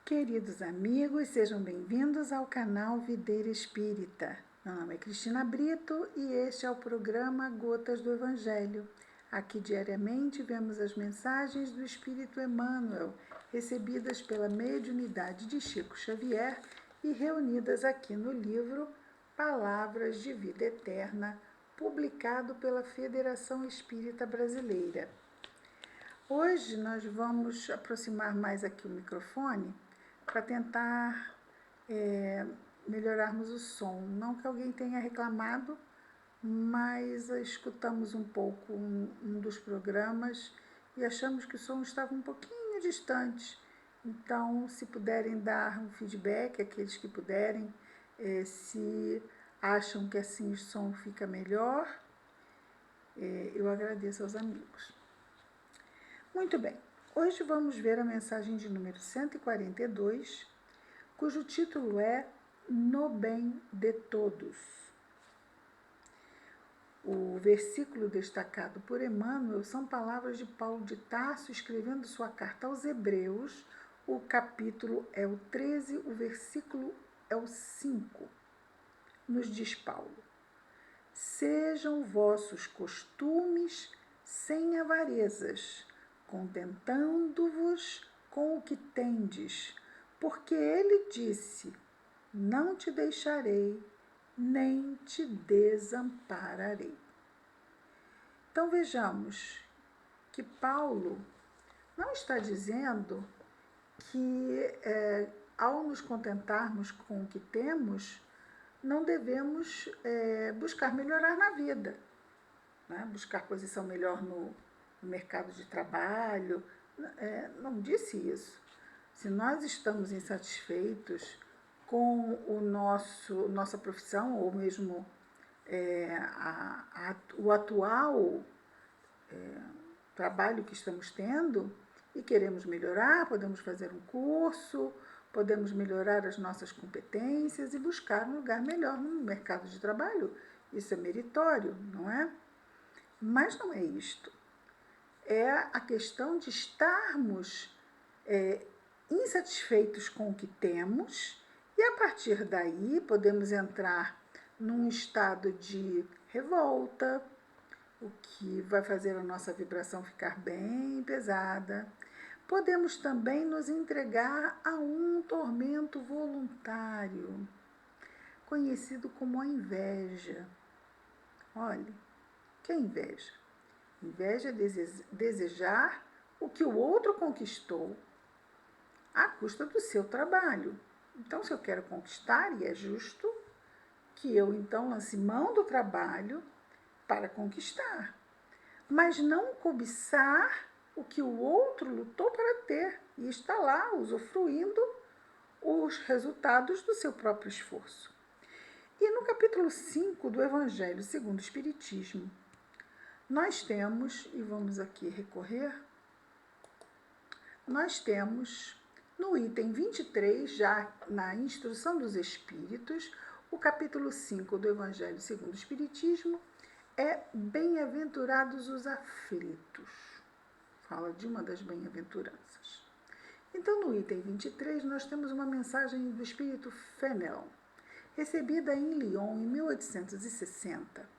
Queridos amigos, sejam bem-vindos ao canal Videira Espírita. Meu nome é Cristina Brito e este é o programa Gotas do Evangelho. Aqui diariamente vemos as mensagens do Espírito Emmanuel, recebidas pela mediunidade de Chico Xavier e reunidas aqui no livro Palavras de Vida Eterna, publicado pela Federação Espírita Brasileira. Hoje nós vamos aproximar mais aqui o microfone para tentar melhorarmos o som. Não que alguém tenha reclamado, mas escutamos um pouco um dos programas e achamos que o som estava um pouquinho distante. Então, se puderem dar um feedback, aqueles que puderem, se acham que assim o som fica melhor, eu agradeço aos amigos. Muito bem, hoje vamos ver a mensagem de número 142, cujo título é No Bem de Todos. O versículo destacado por Emmanuel são palavras de Paulo de Tarso escrevendo sua carta aos Hebreus. O capítulo é o 13, o versículo é o 5. Nos diz Paulo: sejam vossos costumes sem avarezas, contentando-vos com o que tendes, porque ele disse: não te deixarei, nem te desampararei. Então vejamos que Paulo não está dizendo que ao nos contentarmos com o que temos, não devemos buscar melhorar na vida, né? Buscar posição melhor no mercado de trabalho, não disse isso. Se nós estamos insatisfeitos com nossa profissão, ou mesmo o atual trabalho que estamos tendo, e queremos melhorar, podemos fazer um curso, podemos melhorar as nossas competências e buscar um lugar melhor no mercado de trabalho. Isso é meritório, não é? Mas não é isto. É a questão de estarmos insatisfeitos com o que temos e, a partir daí, podemos entrar num estado de revolta, o que vai fazer a nossa vibração ficar bem pesada. Podemos também nos entregar a um tormento voluntário, conhecido como a inveja. Olha, o que é inveja? Inveja é desejar o que o outro conquistou à custa do seu trabalho. Então, se eu quero conquistar, e é justo que eu então lance mão do trabalho para conquistar, mas não cobiçar o que o outro lutou para ter e está lá usufruindo os resultados do seu próprio esforço. E no capítulo 5 do Evangelho segundo o Espiritismo, nós temos, e vamos aqui recorrer, nós temos no item 23, já na Instrução dos Espíritos, o capítulo 5 do Evangelho segundo o Espiritismo é Bem-aventurados os aflitos. Fala de uma das bem-aventuranças. Então, no item 23, nós temos uma mensagem do Espírito Fenelon, recebida em Lyon em 1860.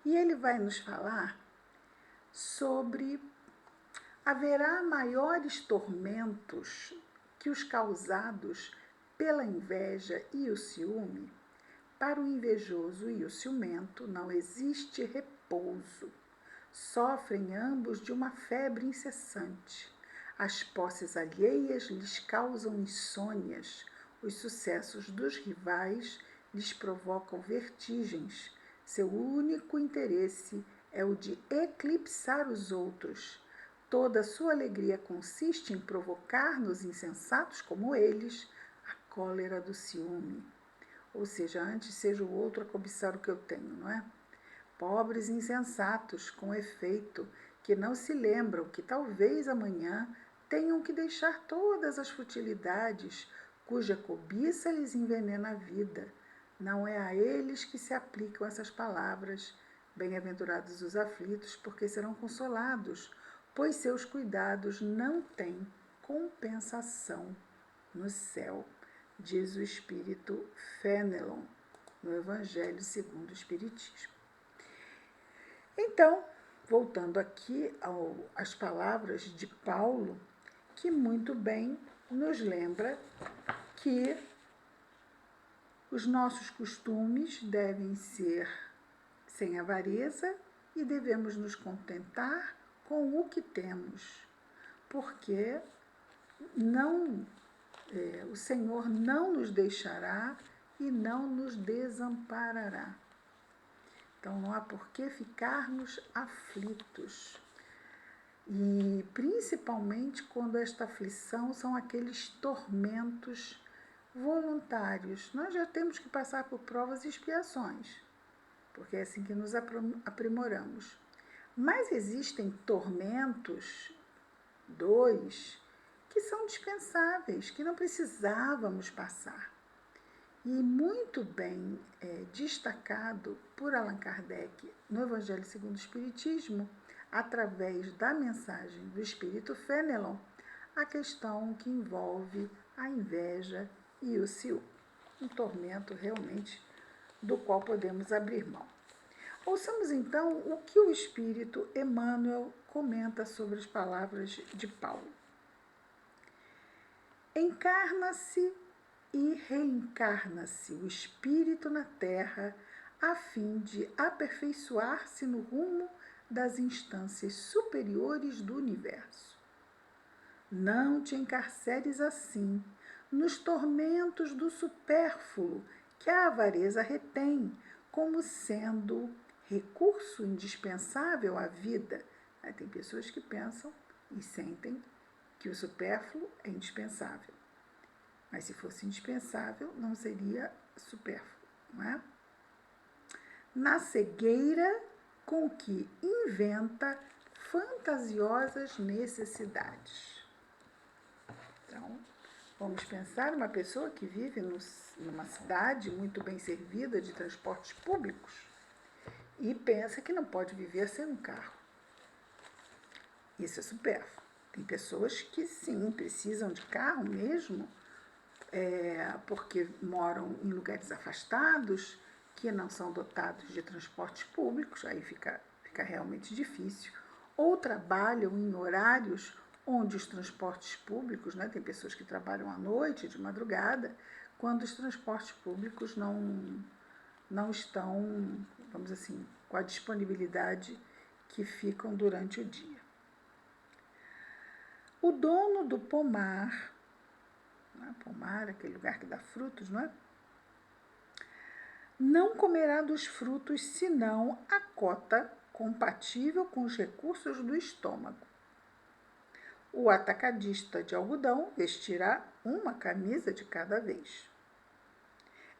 E ele vai nos falar sobre haverá maiores tormentos que os causados pela inveja e o ciúme. Para o invejoso e o ciumento não existe repouso. Sofrem ambos de uma febre incessante. As posses alheias lhes causam insônias. Os sucessos dos rivais lhes provocam vertigens. Seu único interesse é o de eclipsar os outros. Toda sua alegria consiste em provocar nos insensatos como eles a cólera do ciúme. Ou seja, antes seja o outro a cobiçar o que eu tenho, não é? Pobres insensatos, com efeito, que não se lembram que talvez amanhã tenham que deixar todas as futilidades, cuja cobiça lhes envenena a vida. Não é a eles que se aplicam essas palavras. Bem-aventurados os aflitos, porque serão consolados, pois seus cuidados não têm compensação. no céu, diz o espírito Fenelon, no Evangelho segundo o Espiritismo. Então, voltando aqui às palavras de Paulo, que muito bem nos lembra que os nossos costumes devem ser sem avareza e devemos nos contentar com o que temos, porque o Senhor não nos deixará e não nos desamparará. Então não há por que ficarmos aflitos. E principalmente quando esta aflição são aqueles tormentos voluntários. Nós já temos que passar por provas e expiações, porque é assim que nos aprimoramos. Mas existem tormentos, que são dispensáveis, que não precisávamos passar. E muito bem destacado por Allan Kardec no Evangelho segundo o Espiritismo, através da mensagem do Espírito Fenelon, a questão que envolve a inveja e o ciúme. Um tormento realmente do qual podemos abrir mão. Ouçamos então o que o Espírito Emmanuel comenta sobre as palavras de Paulo. Encarna-se e reencarna-se o espírito na terra a fim de aperfeiçoar-se no rumo das instâncias superiores do universo. Não te encarceres assim nos tormentos do supérfluo que a avareza retém como sendo recurso indispensável à vida. Tem pessoas que pensam e sentem que o supérfluo é indispensável. Mas se fosse indispensável, não seria supérfluo, não é? Na cegueira com que inventa fantasiosas necessidades. Então, vamos pensar uma pessoa que vive numa cidade muito bem servida de transportes públicos e pensa que não pode viver sem um carro. Isso é supérfluo. Tem pessoas que sim, precisam de carro mesmo, porque moram em lugares afastados, que não são dotados de transportes públicos, aí fica realmente difícil, ou trabalham em horários onde os transportes públicos, tem pessoas que trabalham à noite, de madrugada, quando os transportes públicos não estão, vamos dizer assim, com a disponibilidade que ficam durante o dia. O dono do pomar, pomar, aquele lugar que dá frutos, não comerá dos frutos senão a cota compatível com os recursos do estômago. O atacadista de algodão vestirá uma camisa de cada vez.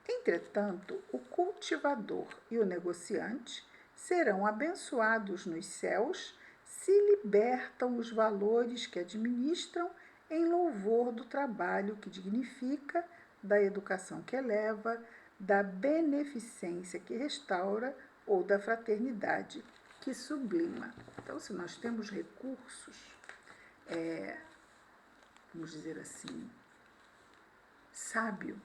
Entretanto, o cultivador e o negociante serão abençoados nos céus se libertam os valores que administram em louvor do trabalho que dignifica, da educação que eleva, da beneficência que restaura ou da fraternidade que sublima. Então, se nós temos recursos, vamos dizer assim, sábio,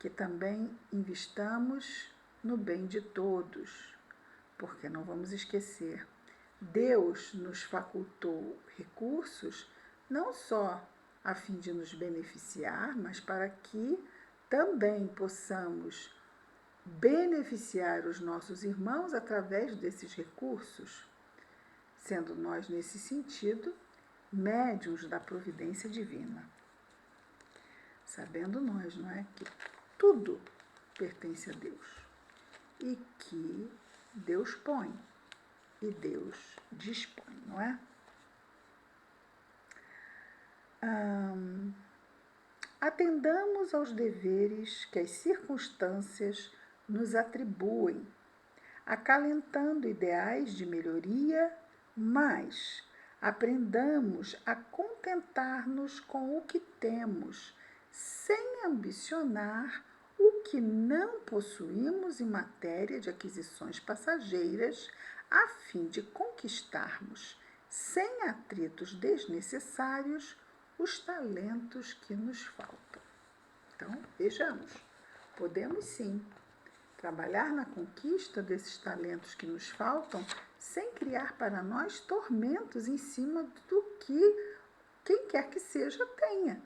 que também investamos no bem de todos, porque não vamos esquecer, Deus nos facultou recursos não só a fim de nos beneficiar, mas para que também possamos beneficiar os nossos irmãos através desses recursos, sendo nós, nesse sentido, médiuns da providência divina. Sabendo nós, que tudo pertence a Deus e que Deus põe e Deus dispõe, não é? Atendamos aos deveres que as circunstâncias nos atribuem, acalentando ideais de melhoria, mas aprendamos a contentar-nos com o que temos, sem ambicionar o que não possuímos em matéria de aquisições passageiras, a fim de conquistarmos, sem atritos desnecessários, os talentos que nos faltam. Então, vejamos, podemos sim trabalhar na conquista desses talentos que nos faltam sem criar para nós tormentos em cima do que quem quer que seja tenha.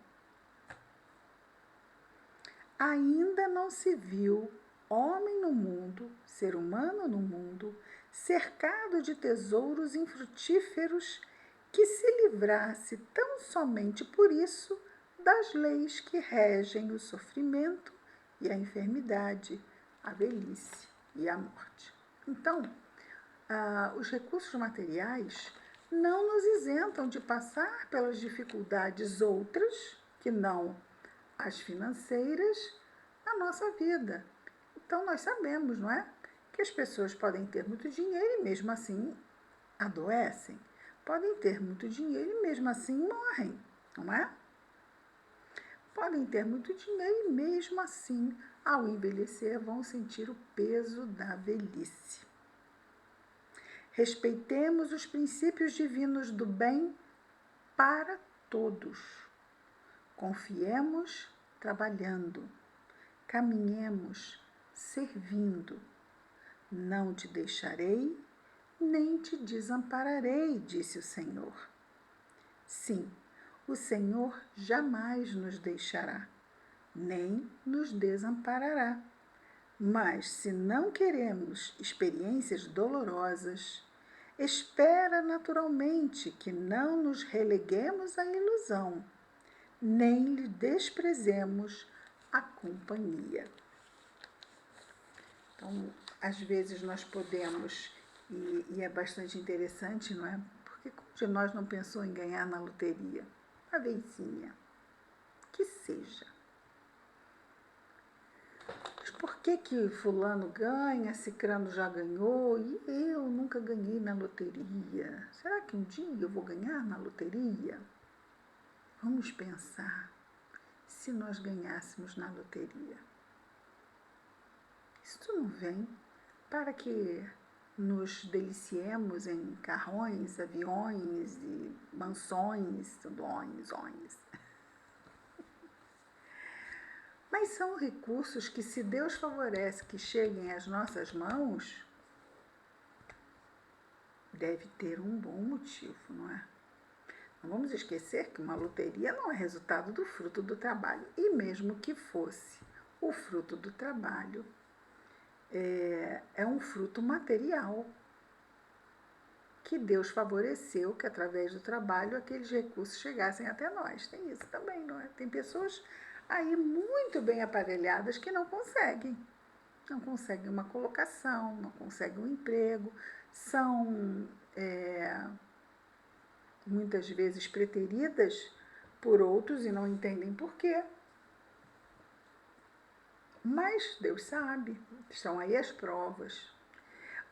Ainda não se viu homem no mundo, ser humano no mundo, cercado de tesouros infrutíferos, que se livrasse tão somente por isso das leis que regem o sofrimento e a enfermidade, a velhice e a morte. Então, os recursos materiais não nos isentam de passar pelas dificuldades outras, que não as financeiras, na nossa vida. Então, nós sabemos, não é? Que as pessoas podem ter muito dinheiro e mesmo assim adoecem. Podem ter muito dinheiro e mesmo assim morrem, não é? Podem ter muito dinheiro e mesmo assim, ao envelhecer, vão sentir o peso da velhice. Respeitemos os princípios divinos do bem para todos. Confiemos trabalhando. Caminhemos servindo. Não te deixarei, nem te desampararei, disse o Senhor. Sim, o Senhor jamais nos deixará, nem nos desamparará. Mas, se não queremos experiências dolorosas, espera naturalmente que não nos releguemos à ilusão, nem lhe desprezemos a companhia. Então, às vezes nós podemos, e é bastante interessante, não é? Porque qual de nós não pensou em ganhar na loteria? Uma vezinha, que seja. Mas por que fulano ganha, cicrano já ganhou e eu nunca ganhei na loteria? Será que um dia eu vou ganhar na loteria? Vamos pensar se nós ganhássemos na loteria. Isso não vem para que nos deliciemos em carrões, aviões e mansões, tudões. Mas são recursos que, se Deus favorece que cheguem às nossas mãos, deve ter um bom motivo, não é? Não vamos esquecer que uma loteria não é resultado do fruto do trabalho. E mesmo que fosse o fruto do trabalho, é um fruto material que Deus favoreceu que, através do trabalho, aqueles recursos chegassem até nós. Tem isso também, não é? Tem pessoas aí muito bem aparelhadas que não conseguem. Não conseguem uma colocação, não conseguem um emprego, são muitas vezes preteridas por outros e não entendem por quê. Mas Deus sabe, estão aí as provas.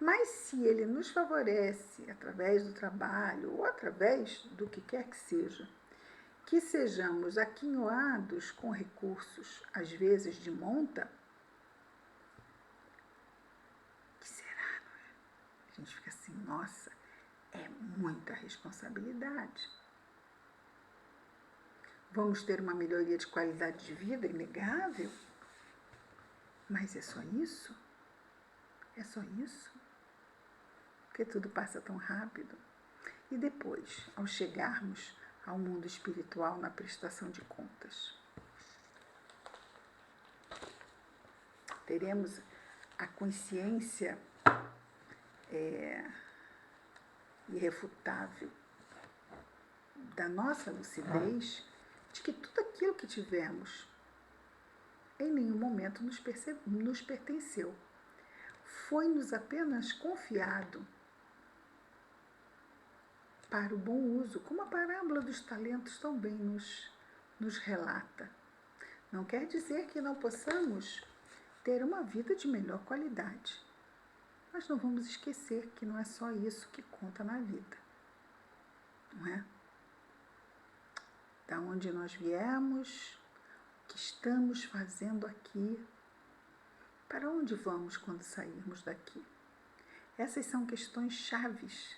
Mas se Ele nos favorece através do trabalho ou através do que quer que seja, que sejamos aquinhoados com recursos, às vezes de monta, o que será, não é? A gente fica assim, nossa, é muita responsabilidade. Vamos ter uma melhoria de qualidade de vida inegável? Mas é só isso? É só isso? Porque tudo passa tão rápido. E depois, ao chegarmos ao mundo espiritual na prestação de contas, teremos a consciência irrefutável da nossa lucidez de que tudo aquilo que tivemos em nenhum momento nos pertenceu. Foi-nos apenas confiado para o bom uso, como a parábola dos talentos também nos relata. Não quer dizer que não possamos ter uma vida de melhor qualidade, mas não vamos esquecer que não é só isso que conta na vida, não é? Da onde nós viemos, o que estamos fazendo aqui, para onde vamos quando sairmos daqui. Essas são questões chaves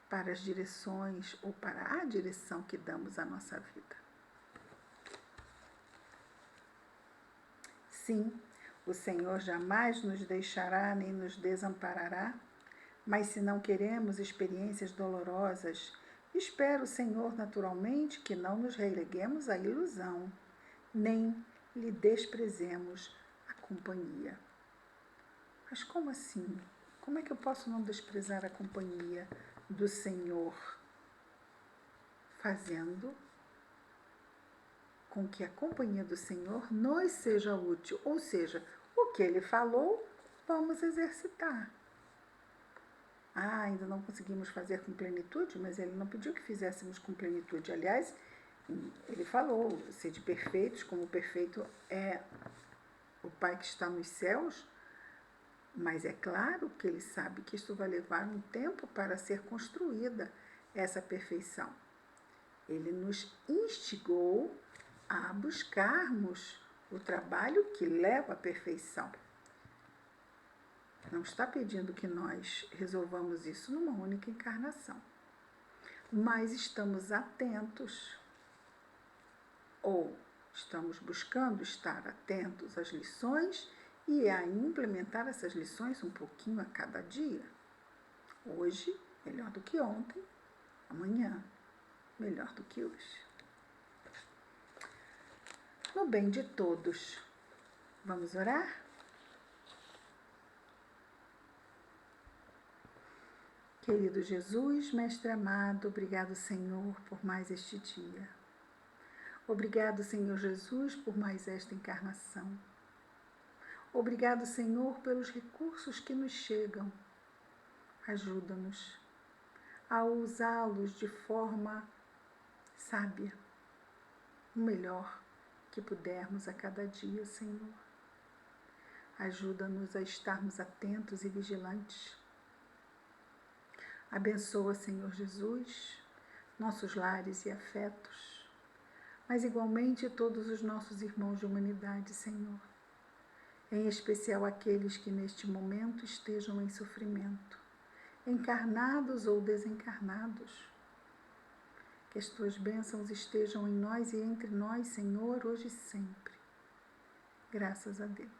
para as direções ou para a direção que damos à nossa vida. Sim, o Senhor jamais nos deixará nem nos desamparará, mas se não queremos experiências dolorosas, espero, Senhor, naturalmente, que não nos releguemos à ilusão, nem lhe desprezemos a companhia. Mas como assim? Como é que eu posso não desprezar a companhia do Senhor? Fazendo com que a companhia do Senhor nos seja útil, ou seja, o que Ele falou, vamos exercitar. Ainda não conseguimos fazer com plenitude, mas Ele não pediu que fizéssemos com plenitude. Aliás, Ele falou, sede perfeitos, como perfeito é o Pai que está nos céus, mas é claro que Ele sabe que isto vai levar um tempo para ser construída essa perfeição. Ele nos instigou a buscarmos o trabalho que leva à perfeição. Não está pedindo que nós resolvamos isso numa única encarnação, mas estamos atentos, ou estamos buscando estar atentos às lições e a implementar essas lições um pouquinho a cada dia. Hoje, melhor do que ontem, amanhã, melhor do que hoje. No bem de todos, vamos orar? Querido Jesus, Mestre amado, obrigado, Senhor, por mais este dia. Obrigado, Senhor Jesus, por mais esta encarnação. Obrigado, Senhor, pelos recursos que nos chegam. Ajuda-nos a usá-los de forma sábia, o melhor que pudermos a cada dia, Senhor. Ajuda-nos a estarmos atentos e vigilantes. Abençoa, Senhor Jesus, nossos lares e afetos, mas igualmente todos os nossos irmãos de humanidade, Senhor, em especial aqueles que neste momento estejam em sofrimento, encarnados ou desencarnados. Que as tuas bênçãos estejam em nós e entre nós, Senhor, hoje e sempre. Graças a Deus.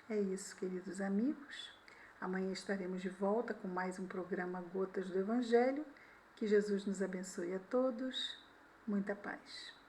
É isso, queridos amigos. Amanhã estaremos de volta com mais um programa Gotas do Evangelho. Que Jesus nos abençoe a todos. Muita paz.